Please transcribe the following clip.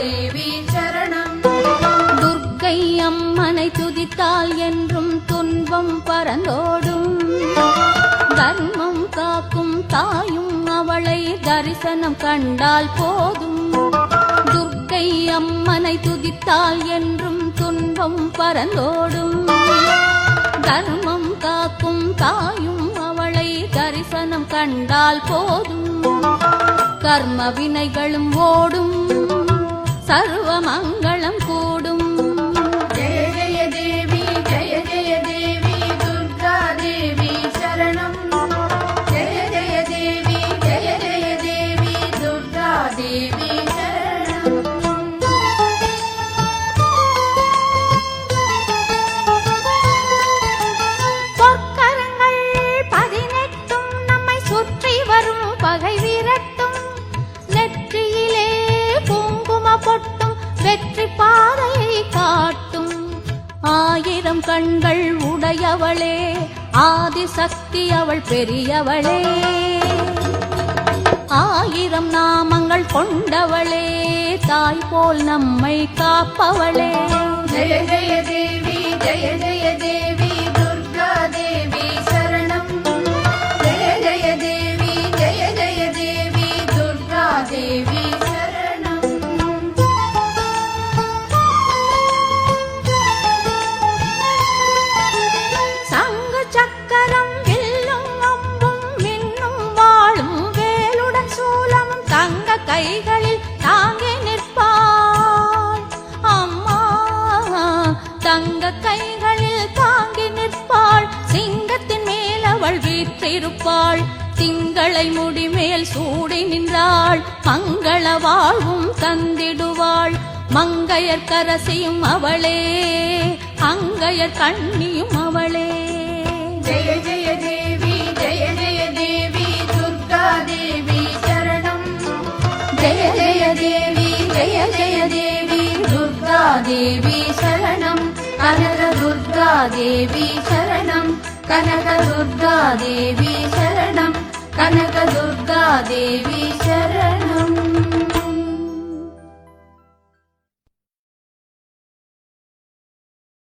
தேவி சரணம். துர்க்கை அம்மனை துதித்தால் என்றும் துன்பம் பறந்தோடும். தர்மம் காக்கும் தாயும் அவளை தரிசனம் கண்டால் போதும். துர்க்கை அம்மனை துதித்தால் என்றும் துன்பம் பறந்தோடும். தர்மம் காக்கும் தாயும் அவளை தரிசனம் கண்டால் போதும். கர்ம வினைகளும் ஓடும், சர்வ மங்களம் கூடும். ஜெய ஜெய தேவி ஜெய ஜெய தேவி துர்கா தேவி சரணம். ஜெய ஜெய தேவி ஜெய ஜெய தேவி துர்கா தேவி சரணம். பொற்கரங்கள் 18 நம்மை சுற்றி வரும் பகை விரட்டும். நெற்றியிலே குங்கும பொட்டும் வெற்றி பாதையை காட்டும். 1000 கண்கள் உடையவளே, ஆதிசக்தி அவள் பெரியவளே. 1000 நாமங்கள் கொண்டவளே, தாய் போல் நம்மை காப்பவளே. ஜெய ஜெய தேவி ஜெய ஜெய தேவி துர்கா தேவி சரணம். ஜெய ஜெய தேவி ஜெய ஜெய தேவி துர்கா தேவி சரணம். சங்கு சக்கரம் வில்லும் அம்பும் மின்னும் வாளும் வேலுடன் சூலமும் தங்க கைகளில் தாங்கி நிற்பாள் அம்மா. தங்க கைகளில் தாங்கி நிற்பாள். சிங்கத்தின் மேல் அவள் வீற்றிருப்பாள். திங்களை முடிமேல் சூடி நின்றாள். மங்கள வாழ்வும் தந்திடுவாள். மங்கையர் கரசியும் அவளே, அங்கையர் கண்ணியும் அவளே. ஜெய ஜெய தேவி ஜெய ஜெய தேவி துர்கா தேவி சரணம். ஜெய ஜெய தேவி ஜெய ஜெய தேவி துர்கா தேவி சரணம். கனக துர்கா தேவி சரணம். கனக துர்கா தேவி சரணம். கனக துர்கா தேவி சரணம்.